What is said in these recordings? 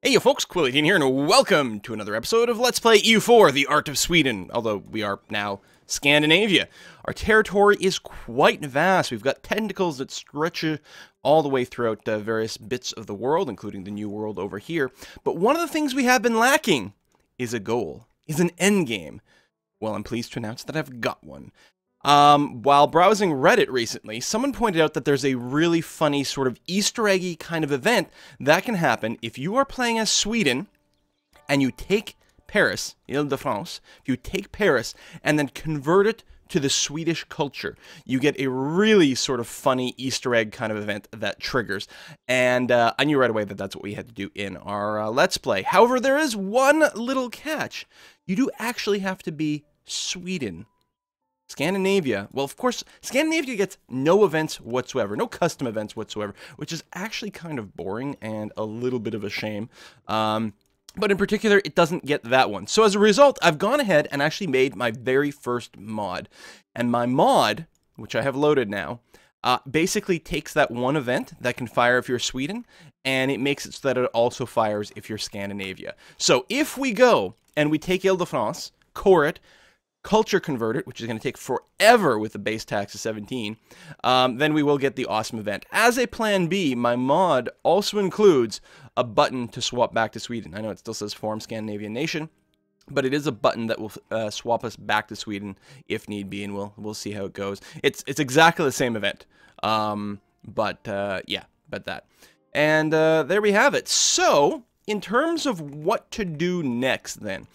Hey you folks, Quillian here, and welcome to another episode of Let's Play EU4, The Art of Sweden, although we are now Scandinavia. Our territory is quite vast. We've got tentacles that stretch all the way throughout various bits of the world, including the New World over here. But one of the things we have been lacking is a goal, is an endgame. Well, I'm pleased to announce that I've got one. While browsing Reddit recently, someone pointed out that there's a really funny sort of Easter eggy kind of event that can happen if you are playing as Sweden and you take Paris, Ile-de-France, if you take Paris and then convert it to the Swedish culture, you get a really sort of funny Easter egg kind of event that triggers. And I knew right away that that's what we had to do in our Let's Play. However, there is one little catch. You do actually have to be Sweden. Scandinavia, well, of course, Scandinavia gets no events whatsoever, no custom events whatsoever, which is actually kind of boring and a little bit of a shame. But in particular, it doesn't get that one. So as a result, I've gone ahead and actually made my very first mod. And my mod, which I have loaded now, basically takes that one event that can fire if you're Sweden, and it makes it so that it also fires if you're Scandinavia. So if we go and we take Ile-de-France, core it, culture convert it, which is going to take forever with the base tax of 17, then we will get the awesome event. As a plan B, my mod also includes a button to swap back to Sweden. I know it still says form Scandinavian nation, but it is a button that will swap us back to Sweden if need be, and we'll see how it goes. It's exactly the same event, yeah, but that. And there we have it. So in terms of what to do next, then,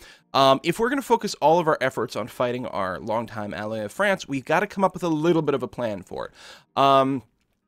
if we're going to focus all of our efforts on fighting our longtime ally of France, we've got to come up with a little bit of a plan for it.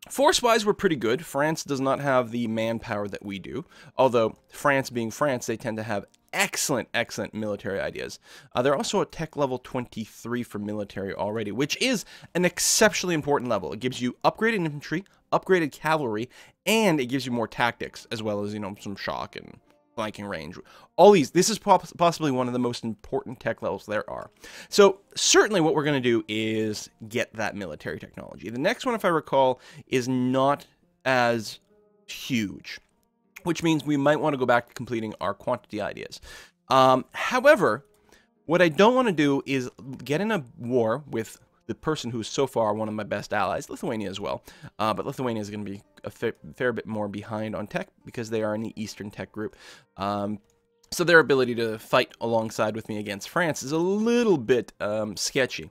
Force-wise, we're pretty good. France does not have the manpower that we do, although France being France, they tend to have excellent military ideas. They're also at tech level 23 for military already, which is an exceptionally important level. It gives you upgraded infantry, upgraded cavalry, and it gives you more tactics, as well as, you know, some shock and flanking range. All these, this is possibly one of the most important tech levels there are. So certainly what we're going to do is get that military technology. The next one, if I recall, is not as huge, which means we might want to go back to completing our quantity ideas. However, what I don't want to do is get in a war with the person who's so far one of my best allies, Lithuania as well. But Lithuania is going to be a fair bit more behind on tech because they are in the Eastern tech group. So their ability to fight alongside with me against France is a little bit sketchy.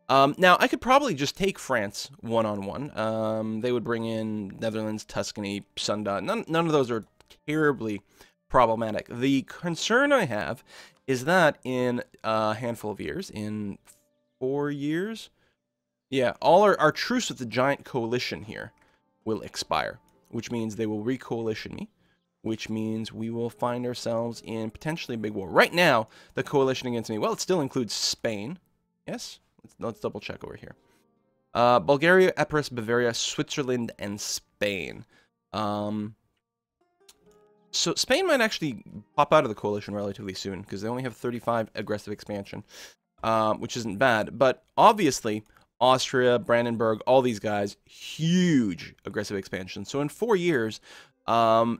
Now, I could probably just take France one-on-one. They would bring in Netherlands, Tuscany, Sunda. None of those are terribly problematic. The concern I have is that in a handful of years, in 4 years, yeah, all our truce with the giant coalition here will expire, which means they will re-coalition me, which means we will find ourselves in potentially a big war. Right now, the coalition against me, well, it still includes Spain. Yes? Let's double check over here. Bulgaria, Epirus, Bavaria, Switzerland, and Spain. So Spain might actually pop out of the coalition relatively soon, because they only have 35 aggressive expansion, which isn't bad. But obviously, Austria, Brandenburg, all these guys, huge aggressive expansion. So in 4 years,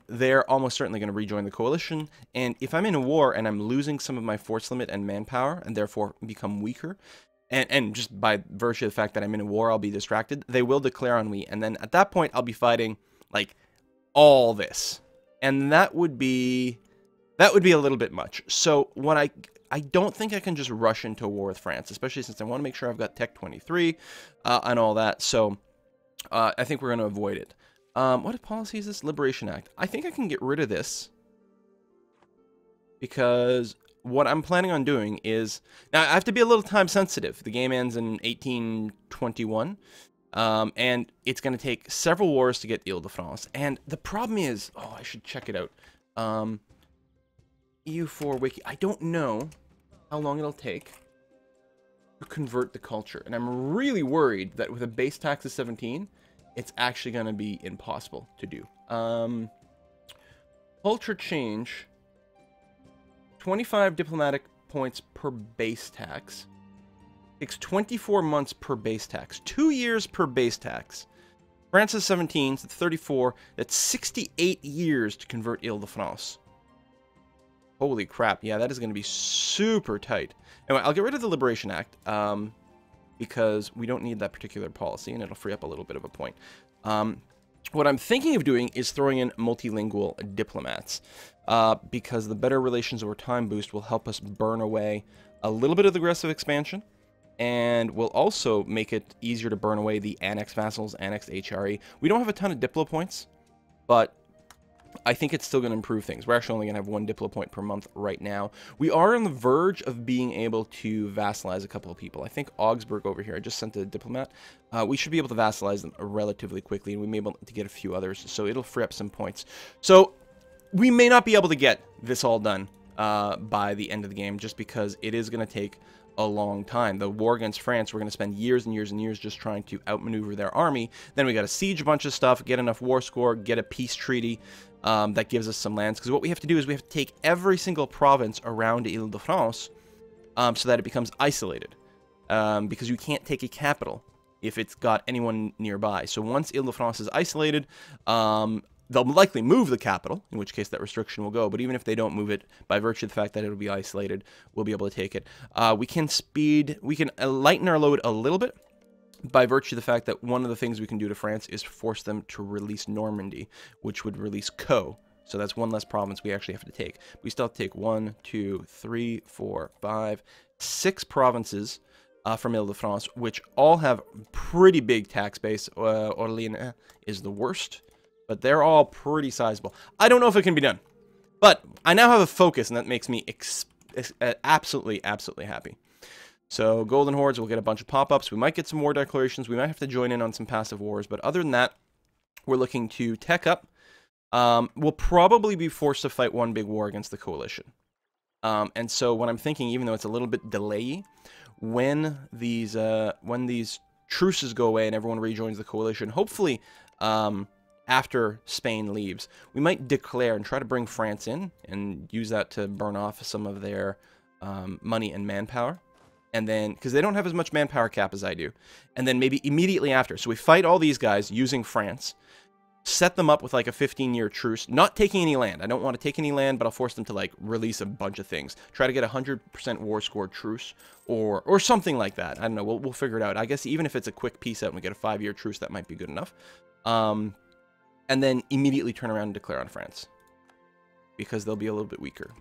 they're almost certainly going to rejoin the coalition. And if I'm in a war and I'm losing some of my force limit and manpower, and therefore become weaker, and just by virtue of the fact that I'm in a war, I'll be distracted, they will declare on me. And then at that point, I'll be fighting, like, all this. And that would be a little bit much. So what I don't think I can just rush into a war with France, especially since I want to make sure I've got Tech 23 and all that. So I think we're going to avoid it. What policy is this? Liberation Act. I think I can get rid of this because what I'm planning on doing is... Now, I have to be a little time sensitive. The game ends in 1821, and it's going to take several wars to get Ile-de-France. And the problem is... Oh, I should check it out. EU4 wiki. I don't know how long it'll take to convert the culture. And I'm really worried that with a base tax of 17, it's actually going to be impossible to do. Culture change. 25 diplomatic points per base tax. Takes 24 months per base tax. 2 years per base tax. France is 17, so 34. That's 68 years to convert Ile-de-France. Holy crap. Yeah, that is going to be super tight. Anyway, I'll get rid of the Liberation Act because we don't need that particular policy, and it'll free up a little bit of a point. What I'm thinking of doing is throwing in multilingual diplomats because the better relations over time boost will help us burn away a little bit of the aggressive expansion, and will also make it easier to burn away the annexed vassals, annexed HRE. We don't have a ton of Diplo points, but I think it's still going to improve things. We're actually only going to have 1 Diplo point per month right now. We are on the verge of being able to vassalize a couple of people. I think Augsburg over here, I just sent a diplomat. We should be able to vassalize them relatively quickly, and we may be able to get a few others, so it'll free up some points. So we may not be able to get this all done by the end of the game, just because it is going to take a long time. The war against France, we're going to spend years and years and years just trying to outmaneuver their army. Then we got to siege a bunch of stuff, get enough war score, get a peace treaty that gives us some lands. Because what we have to do is we have to take every single province around Ile-de-France so that it becomes isolated. Because you can't take a capital if it's got anyone nearby. So once Ile-de-France is isolated, they'll likely move the capital, in which case that restriction will go. But even if they don't move it, by virtue of the fact that it'll be isolated, we'll be able to take it. We can lighten our load a little bit by virtue of the fact that one of the things we can do to France is force them to release Normandy, which would release Co. So that's one less province we actually have to take. We still have to take 1, 2, 3, 4, 5, 6 provinces from Ile-de-France, which all have pretty big tax base. Orléans is the worst, but they're all pretty sizable. I don't know if it can be done, but I now have a focus, and that makes me absolutely, absolutely happy. So Golden Hordes, we'll get a bunch of pop-ups. We might get some war declarations. We might have to join in on some passive wars, but other than that, we're looking to tech up. We'll probably be forced to fight one big war against the coalition. And so what I'm thinking, even though it's a little bit delayy, when these truces go away and everyone rejoins the coalition, hopefully after Spain leaves, we might declare and try to bring France in and use that to burn off some of their money and manpower. And then, because they don't have as much manpower cap as I do. And then maybe immediately after. So we fight all these guys using France. Set them up with like a 15-year truce. Not taking any land. I don't want to take any land, but I'll force them to like release a bunch of things. Try to get a 100% war score truce. Or something like that. I don't know. We'll figure it out. I guess even if it's a quick peace out and we get a 5-year truce, that might be good enough. And then immediately turn around and declare on France. Because they'll be a little bit weaker.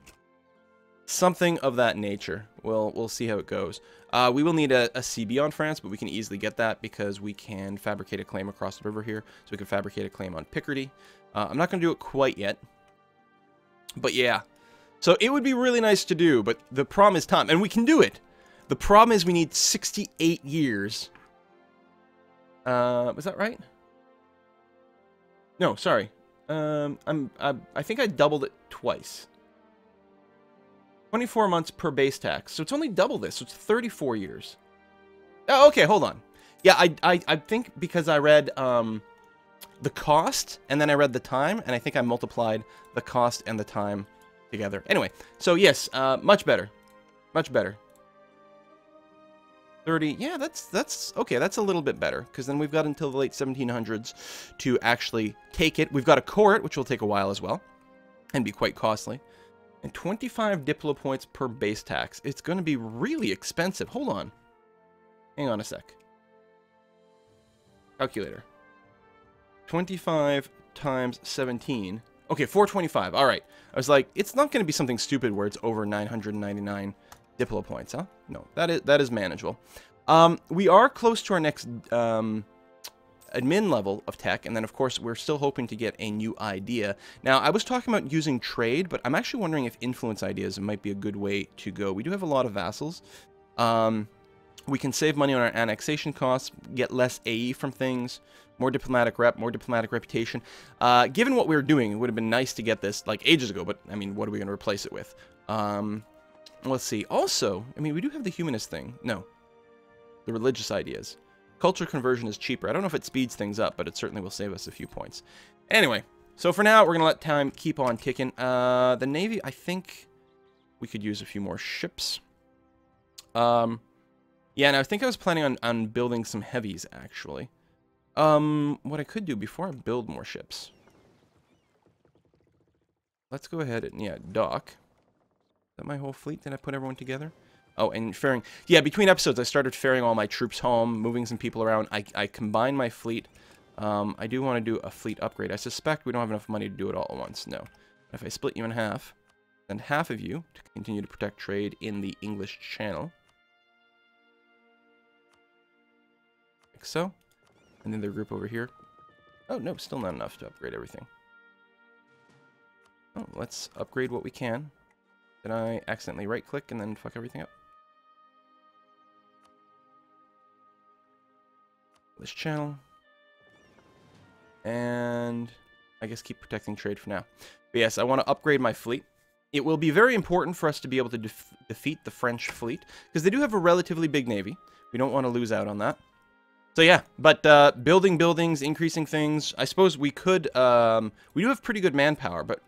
Something of that nature. We'll see how it goes. We will need a CB on France, but we can easily get that because we can fabricate a claim across the river here. So we can fabricate a claim on Picardy. I'm not going to do it quite yet. But yeah. So it would be really nice to do, but the problem is time. And we can do it. The problem is we need 68 years. Was that right? No, sorry. I think I doubled it twice. 24 months per base tax. So it's only double this. So it's 34 years. Oh, okay, hold on. Yeah, I think because I read the cost, and then I read the time, and I think I multiplied the cost and the time together. Anyway, so yes, much better. Much better. 30, yeah, that's okay, that's a little bit better, because then we've got until the late 1700s to actually take it. We've got to core it, which will take a while as well, and be quite costly. And 25 Diplo points per base tax. It's going to be really expensive. Hold on. Hang on a sec. Calculator. 25 times 17. Okay, 425. All right. I was like, it's not going to be something stupid where it's over 999 Diplo points, huh? No, that is manageable. We are close to our next admin level of tech, and then of course we're still hoping to get a new idea. Now I was talking about using trade, but I'm actually wondering if influence ideas might be a good way to go. We do have a lot of vassals. We can save money on our annexation costs, get less AE from things, more diplomatic rep, more diplomatic reputation. Given what we were doing, it would have been nice to get this like ages ago, but I mean, what are we going to replace it with? Let's see. Also, I mean, we do have the humanist thing. No, the religious ideas. Culture conversion is cheaper. I don't know if it speeds things up, but it certainly will save us a few points. Anyway, so for now, we're going to let time keep on ticking. The Navy, I think we could use a few more ships. Yeah, and I think I was planning on building some heavies, actually. What I could do before I build more ships. Let's go ahead and, yeah, dock. that my whole fleet? Did I put everyone together? Oh, and ferrying. Yeah, between episodes, I started ferrying all my troops home, moving some people around. I combined my fleet. I do want to do a fleet upgrade. I suspect we don't have enough money to do it all at once. No. If I split you in half, send half of you to continue to protect trade in the English Channel. Like so. And then their group over here. Oh, no, still not enough to upgrade everything. Oh, let's upgrade what we can. Did I accidentally right-click and then fuck everything up? This channel. And I guess keep protecting trade for now. But yes, I want to upgrade my fleet. It will be very important for us to be able to defeat the French fleet, because they do have a relatively big navy. We don't want to lose out on that. So yeah, but building buildings, increasing things. I suppose we could, we do have pretty good manpower, but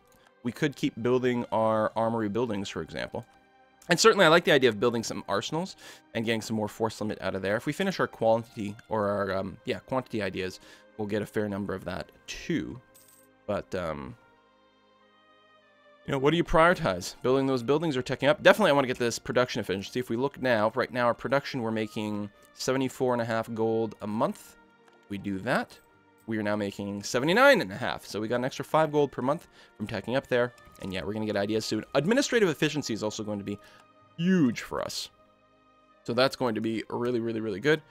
we could keep building our armory buildings, for example. And certainly I like the idea of building some arsenals and getting some more force limit out of there. If we finish our quantity, or our, quantity ideas, we'll get a fair number of that too. But, you know, what do you prioritize? Building those buildings or teching up? Definitely I want to get this production efficiency. If we look now, right now our production, we're making 74.5 gold a month. We do that. We are now making 79.5. So we got an extra 5 gold per month from teching up there. And yeah, we're going to get ideas soon. Administrative efficiency is also going to be huge for us. So that's going to be really, really, really good.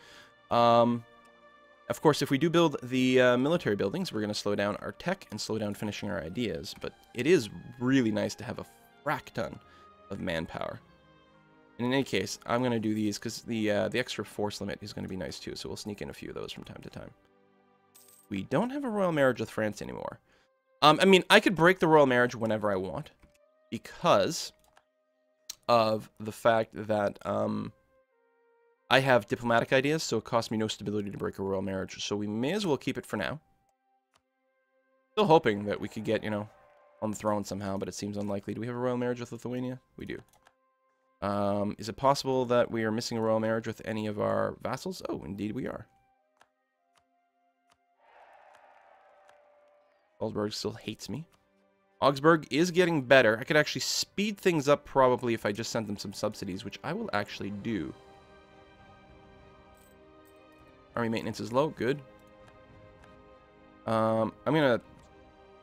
Of course, if we do build the military buildings, we're going to slow down our tech and slow down finishing our ideas. But it is really nice to have a frack ton of manpower. And in any case, I'm going to do these because the extra force limit is going to be nice too. So we'll sneak in a few of those from time to time. We don't have a royal marriage with France anymore. I mean, I could break the royal marriage whenever I want because of the fact that I have diplomatic ideas, so it costs me no stability to break a royal marriage. So we may as well keep it for now. Still hoping that we could get, you know, on the throne somehow, but it seems unlikely. Do we have a royal marriage with Lithuania? We do. Is it possible that we are missing a royal marriage with any of our vassals? Oh, indeed we are. Augsburg still hates me. Augsburg is getting better. I could actually speed things up probably if I just sent them some subsidies, which I will actually do. Army maintenance is low. Good. I'm going to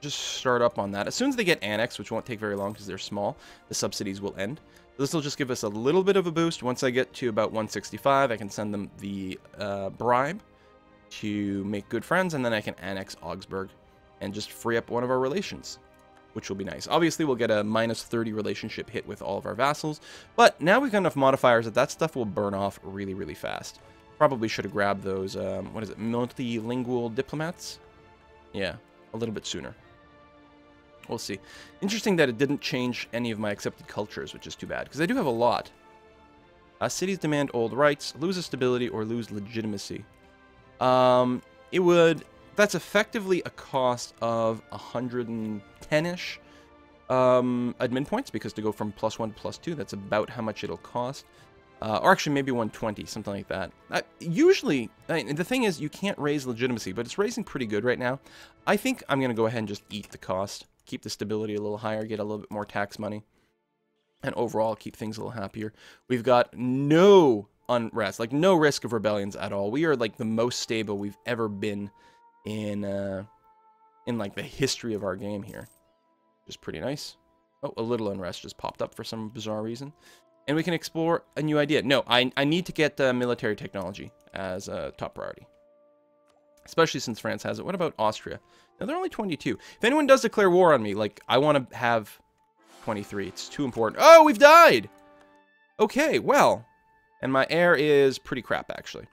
just start up on that. As soon as they get annexed, which won't take very long because they're small, the subsidies will end. This will just give us a little bit of a boost. Once I get to about 165, I can send them the bribe to make good friends, and then I can annex Augsburg and just free up one of our relations, which will be nice. Obviously, we'll get a -30 relationship hit with all of our vassals, but now we've got enough modifiers that that stuff will burn off really, really fast. Probably should have grabbed those, what is it, multilingual diplomats? Yeah, a little bit sooner. We'll see. Interesting that it didn't change any of my accepted cultures, which is too bad, because I do have a lot. Cities demand old rights, lose stability, or lose legitimacy. It would... That's effectively a cost of 110-ish admin points, because to go from +1 to +2, that's about how much it'll cost. Or actually, maybe 120, something like that. Usually, the thing is, you can't raise legitimacy, but it's raising pretty good right now. I think I'm going to go ahead and just eat the cost. Keep the stability a little higher, get a little bit more tax money. And overall, keep things a little happier. We've got no unrest, like no risk of rebellions at all. We are like the most stable we've ever been in like the history of our game here. Which is pretty nice. Oh, a little unrest just popped up for some bizarre reason. And we can explore a new idea. No, I need to get military technology as a top priority. Especially since France has it. What about Austria? Now, they're only 22. If anyone does declare war on me, like, I want to have 23. It's too important. Oh, we've died! Okay, well. And my heir is pretty crap, actually.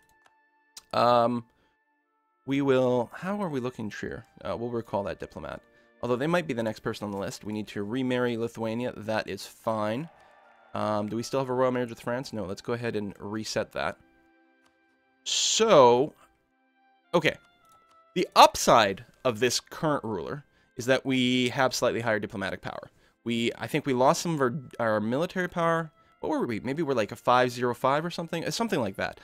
We will... How are we looking, Trier? We'll recall that diplomat. Although they might be the next person on the list. We need to remarry Lithuania. That is fine. Do we still have a royal marriage with France? No, let's go ahead and reset that. So, okay. The upside of this current ruler is that we have slightly higher diplomatic power. I think we lost some of our military power. What were we? Maybe we're like a 505 or something? Something like that.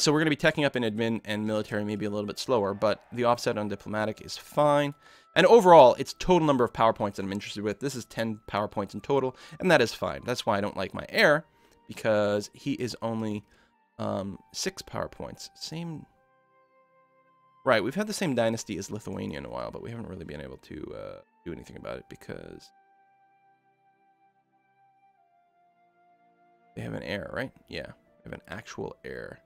So we're going to be teching up in admin and military maybe a little bit slower, but the offset on diplomatic is fine. And overall, it's total number of power points that I'm interested with. This is 10 power points in total, and that is fine. That's why I don't like my heir, because he is only 6 power points. Same... Right, we've had the same dynasty as Lithuania in a while, but we haven't really been able to do anything about it because they have an heir, right? Yeah, they have an actual heir.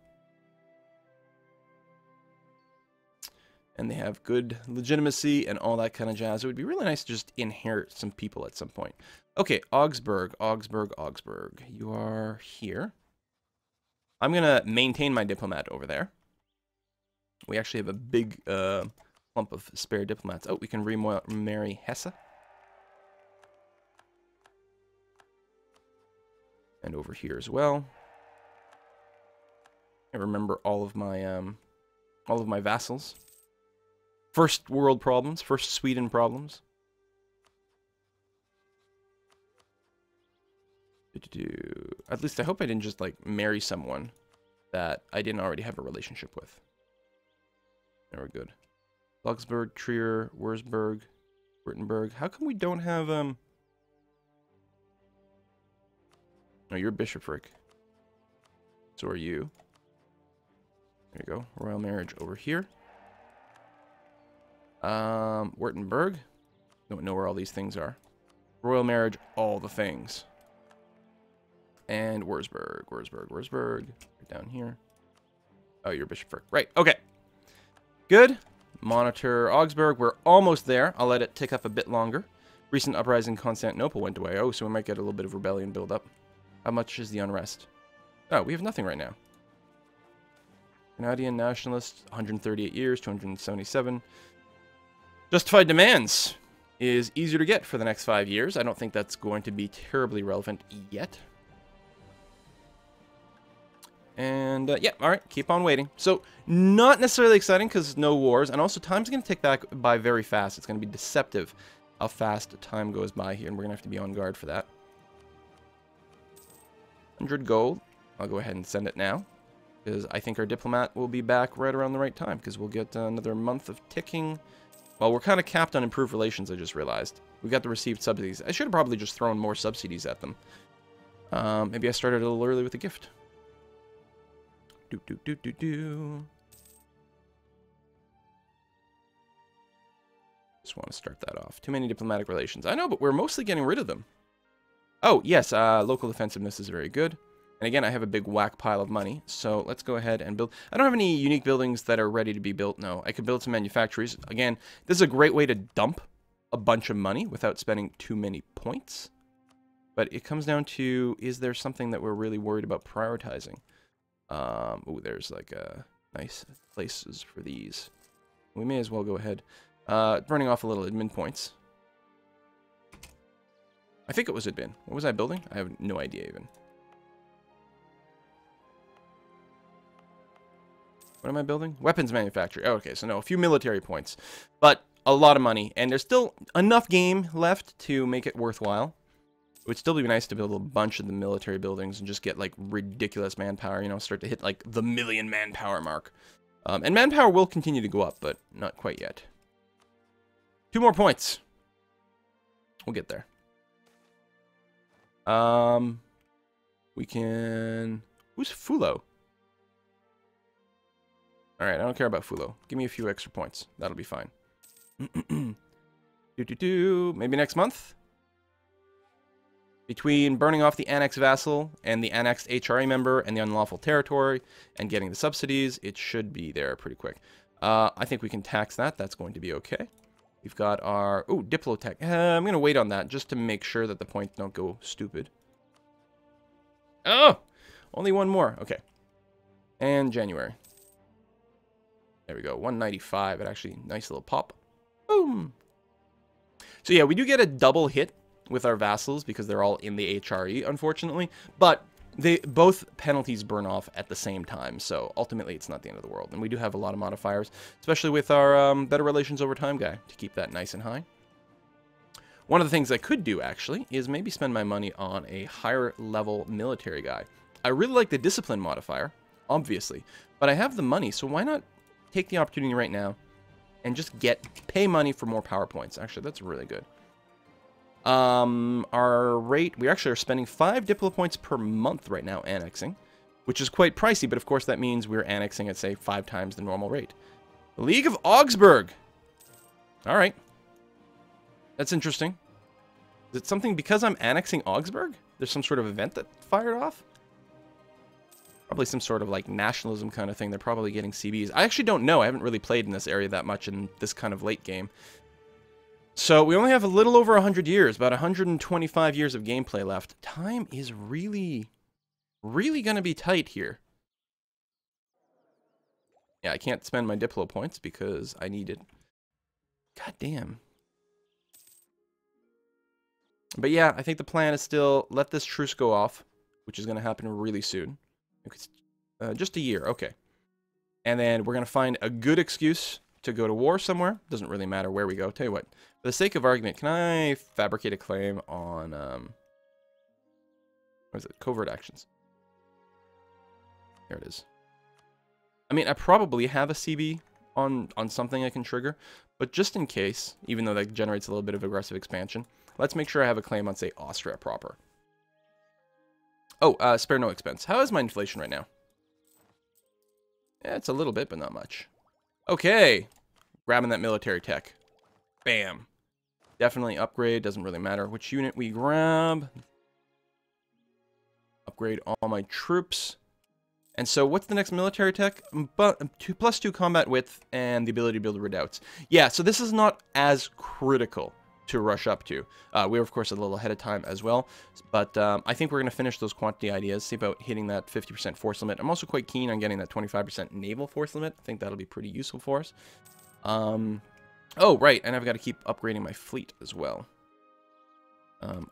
And they have good legitimacy and all that kind of jazz. It would be really nice to just inherit some people at some point. Okay, Augsburg, Augsburg, Augsburg. You are here. I'm going to maintain my diplomat over there. We actually have a big clump of spare diplomats. Oh, we can remarry Hesse. And over here as well. I remember all of my vassals. First world problems, first Sweden problems. At least I hope I didn't just like marry someone that I didn't already have a relationship with. There we're good. Augsburg, Trier, Wurzburg, Württemberg. How come we don't have No, you're bishopric. So are you. There you go. Royal marriage over here. Württemberg. Don't know where all these things are. Royal marriage, all the things. And Wurzburg, Wurzburg, Wurzburg. Right down here. Oh, you're bishopric. Right, okay. Good. Monitor Augsburg. We're almost there. I'll let it tick up a bit longer. Recent uprising in Constantinople went away. Oh, so we might get a little bit of rebellion build up. How much is the unrest? Oh, we have nothing right now. Canadian nationalists, 138 years, 277. Justified demands is easier to get for the next 5 years. I don't think that's going to be terribly relevant yet. And, yeah, all right, keep on waiting. So, not necessarily exciting because no wars. And also, time's going to tick back by very fast. It's going to be deceptive how fast time goes by here. And we're going to have to be on guard for that. 100 gold. I'll go ahead and send it now. Because I think our diplomat will be back right around the right time. Because we'll get another month of ticking. Well, we're kind of capped on improved relations, I just realized. We got the received subsidies. I should have probably just thrown more subsidies at them. Maybe I started a little early with the gift. Just want to start that off. Too many diplomatic relations. I know, but we're mostly getting rid of them. Oh, yes, local defensiveness is very good. And again, I have a big whack pile of money, so let's go ahead and build. I don't have any unique buildings that are ready to be built, no. I could build some manufactories. Again, this is a great way to dump a bunch of money without spending too many points. But it comes down to, is there something that we're really worried about prioritizing? Oh, there's like nice places for these. We may as well go ahead. Burning off a little admin points. I think it was admin. What was I building? I have no idea even. What am I building? Weapons manufacturing. Oh, okay, so no, a few military points. But a lot of money. And there's still enough game left to make it worthwhile. It would still be nice to build a bunch of the military buildings and just get, like, ridiculous manpower. You know, start to hit, like, the 1 million manpower mark. And manpower will continue to go up, but not quite yet. 2 more points. We'll get there. We can... Who's Fulo? Alright, I don't care about Fulo. Give me a few extra points. That'll be fine. Maybe next month? Between burning off the annexed vassal and the annexed HRA member and the unlawful territory and getting the subsidies, it should be there pretty quick. I think we can tax that. That's going to be okay. We've got our... Oh, Diplotech. I'm going to wait on that just to make sure that the points don't go stupid. Oh! Only one more. Okay. And January. There we go. 195. It actually... Nice little pop. Boom! So yeah, we do get a double hit with our vassals because they're all in the HRE, unfortunately. But both penalties burn off at the same time, so ultimately it's not the end of the world. And we do have a lot of modifiers, especially with our better relations over time guy, to keep that nice and high. One of the things I could do, actually, is maybe spend my money on a higher level military guy. I really like the discipline modifier, obviously, but I have the money, so why not take the opportunity right now and just pay money for more power points? Actually, that's really good. Our rate, we actually are spending 5 Diplo points per month right now annexing, which is quite pricey, but of course that means we're annexing at, say, 5 times the normal rate. The League of Augsburg. All right. That's interesting. Is it something because I'm annexing Augsburg? There's some sort of event that fired off? Probably some sort of like nationalism kind of thing. They're probably getting CBs. I actually don't know. I haven't really played in this area that much in this kind of late game. So we only have a little over 100 years, about 125 years of gameplay left. Time is really going to be tight here. Yeah, I can't spend my Diplo points because I need it. God damn. But yeah, I think the plan is still let this truce go off, which is going to happen really soon. Just a year, okay. And then we're going to find a good excuse to go to war somewhere. Doesn't really matter where we go. Tell you what, for the sake of argument, can I fabricate a claim on, what is it? Covert actions. There it is. I mean, I probably have a CB on something I can trigger, but just in case, even though that generates a little bit of aggressive expansion, let's make sure I have a claim on, say, Austria proper. Oh, spare no expense. How is my inflation right now? Yeah, it's a little bit, but not much. Okay. Grabbing that military tech. Bam. Definitely upgrade. Doesn't really matter which unit we grab. Upgrade all my troops. And so what's the next military tech? +2 combat width and the ability to build redoubts. Yeah, so this is not as critical to rush up to. We're, of course, a little ahead of time as well. But I think we're going to finish those quantity ideas, see about hitting that 50% force limit. I'm also quite keen on getting that 25% naval force limit. I think that'll be pretty useful for us. Oh, right, and I've got to keep upgrading my fleet as well.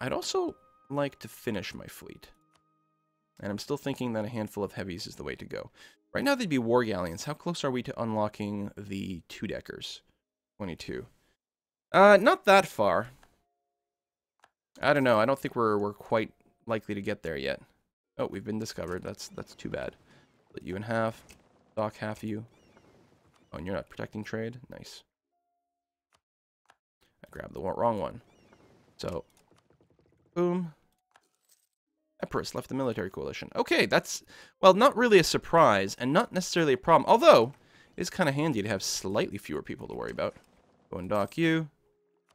I'd also like to finish my fleet. And I'm still thinking that a handful of heavies is the way to go. Right now, they'd be war galleons. How close are we to unlocking the 2-deckers? 22. Not that far. I don't know. I don't think we're quite likely to get there yet. Oh, we've been discovered. That's too bad. Split you in half. Dock half you. Oh, and you're not protecting trade? Nice. I grabbed the wrong one. So, boom. Empress left the military coalition. Okay, that's, well, not really a surprise, and not necessarily a problem. Although, it's kind of handy to have slightly fewer people to worry about. Go and dock you.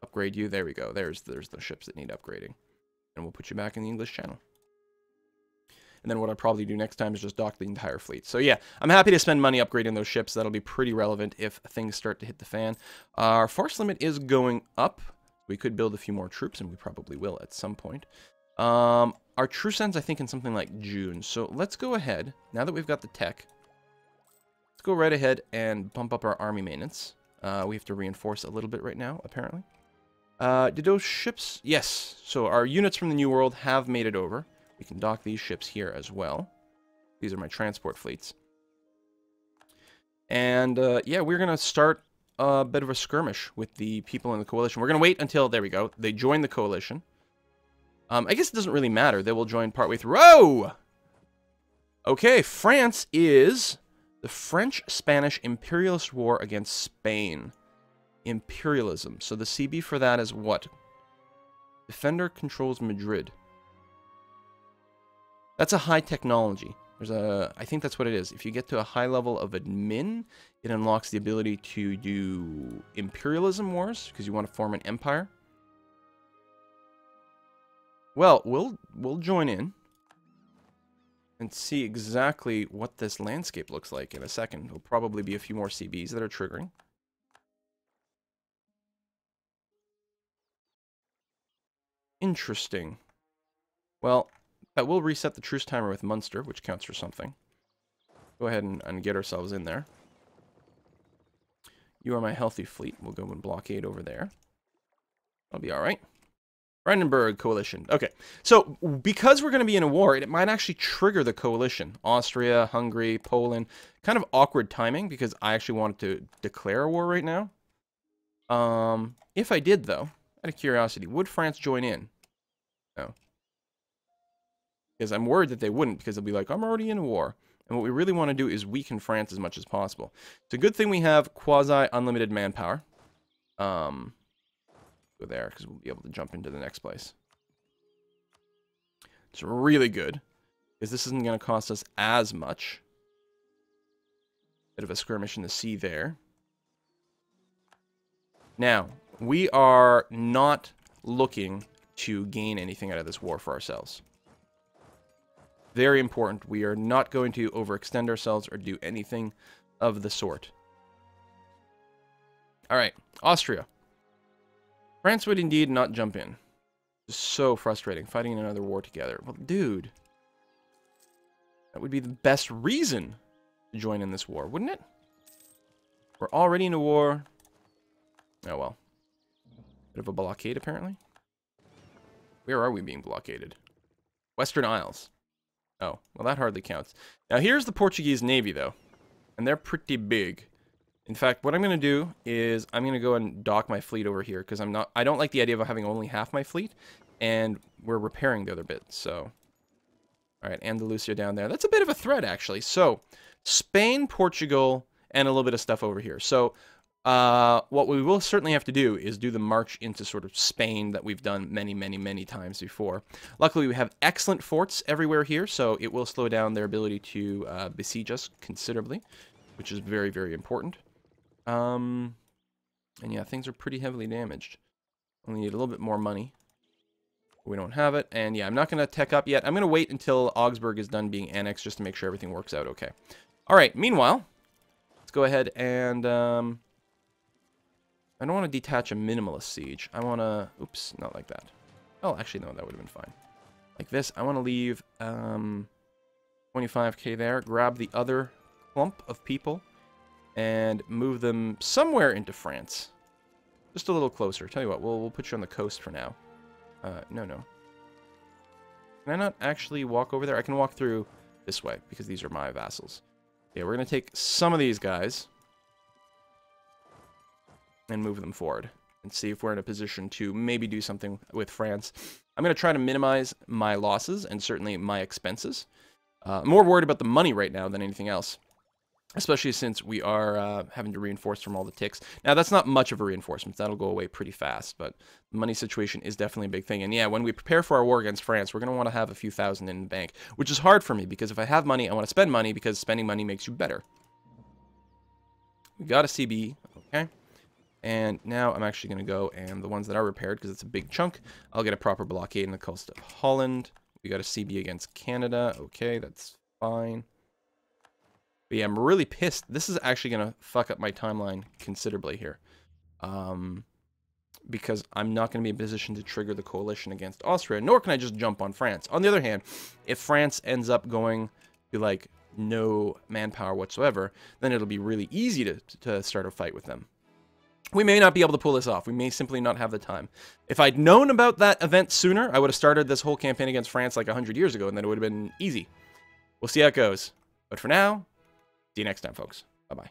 Upgrade you. There we go. There's the ships that need upgrading. And we'll put you back in the English Channel. And then what I'll probably do next time is just dock the entire fleet. So yeah, I'm happy to spend money upgrading those ships. That'll be pretty relevant if things start to hit the fan. Our force limit is going up. We could build a few more troops, and we probably will at some point. Our truce ends, I think, in something like June. So let's go ahead, now that we've got the tech, let's go right ahead and bump up our army maintenance. We have to reinforce a little bit right now, apparently. Did those ships? Yes. So our units from the New World have made it over. We can dock these ships here as well. These are my transport fleets. And, yeah, we're going to start a bit of a skirmish with the people in the coalition. We're going to wait until, there we go, they join the coalition. I guess it doesn't really matter. They will join partway through. Oh! Okay, France is the French-Spanish imperialist war against Spain. Imperialism. So the CB for that is what? Defender controls Madrid. That's a high technology. I think that's what it is. If you get to a high level of admin, it unlocks the ability to do imperialism wars, because you want to form an empire. Well, we'll join in and see exactly what this landscape looks like in a second. There'll probably be a few more CBs that are triggering. Interesting. Well, I will reset the truce timer with Munster, which counts for something. Go ahead and get ourselves in there. You are my healthy fleet. We'll go and blockade over there. That'll be all right. Brandenburg coalition. Okay, so because we're going to be in a war, it might actually trigger the coalition. Austria, Hungary, Poland. Kind of awkward timing because I actually wanted to declare a war right now. If I did, though, Out of curiosity, would France join in? No. Because I'm worried that they wouldn't, because they'll be like, I'm already in a war. And what we really want to do is weaken France as much as possible. It's a good thing we have quasi-unlimited manpower. Go there, because we'll be able to jump into the next place. It's really good, because this isn't going to cost us as much. Bit of a skirmish in the sea there. Now, we are not looking to gain anything out of this war for ourselves. Very important. We are not going to overextend ourselves or do anything of the sort. All right, Austria. France would indeed not jump in. It's so frustrating, fighting in another war together. Well, dude, that would be the best reason to join in this war, wouldn't it? We're already in a war. Oh, well. Bit of a blockade, apparently. Where are we being blockaded? Western Isles. Oh, well, that hardly counts. Now, here's the Portuguese Navy, though. And they're pretty big. In fact, what I'm going to do is I'm going to go and dock my fleet over here, because I don't like the idea of having only half my fleet, and we're repairing the other bit, so. All right, Andalusia down there. That's a bit of a threat, actually. So, Spain, Portugal, and a little bit of stuff over here. So, what we will certainly have to do is do the march into sort of Spain that we've done many, many, many times before. Luckily, we have excellent forts everywhere here, so it will slow down their ability to besiege us considerably, which is very, very important. And yeah, things are pretty heavily damaged. Only need a little bit more money. We don't have it, and yeah, I'm not going to tech up yet. I'm going to wait until Augsburg is done being annexed just to make sure everything works out okay. All right, meanwhile, let's go ahead and... I don't want to detach a minimalist siege. I want to... Oops, not like that. Oh, actually, no, that would have been fine. Like this, I want to leave 25k there, grab the other clump of people, and move them somewhere into France. Just a little closer. Tell you what, we'll put you on the coast for now. No. Can I not actually walk over there? I can walk through this way, because these are my vassals. Okay, we're going to take some of these guys and move them forward and see if we're in a position to maybe do something with France. I'm going to try to minimize my losses and certainly my expenses. I'm more worried about the money right now than anything else, especially since we are having to reinforce from all the ticks. Now, that's not much of a reinforcement. That'll go away pretty fast, but the money situation is definitely a big thing. And yeah, when we prepare for our war against France, we're going to want to have a few thousand in the bank, which is hard for me because if I have money, I want to spend money because spending money makes you better. We got a CB, okay. And now I'm actually going to go, and the ones that are repaired, because it's a big chunk, I'll get a proper blockade in the coast of Holland. We got a CB against Canada. Okay, that's fine. But yeah, I'm really pissed. This is actually going to fuck up my timeline considerably here. Because I'm not going to be in a position to trigger the coalition against Austria, nor can I just jump on France. On the other hand, if France ends up going to, like, no manpower whatsoever, then it'll be really easy to start a fight with them. We may not be able to pull this off. We may simply not have the time. If I'd known about that event sooner, I would have started this whole campaign against France like 100 years ago, and then it would have been easy. We'll see how it goes. But for now, see you next time, folks. Bye-bye.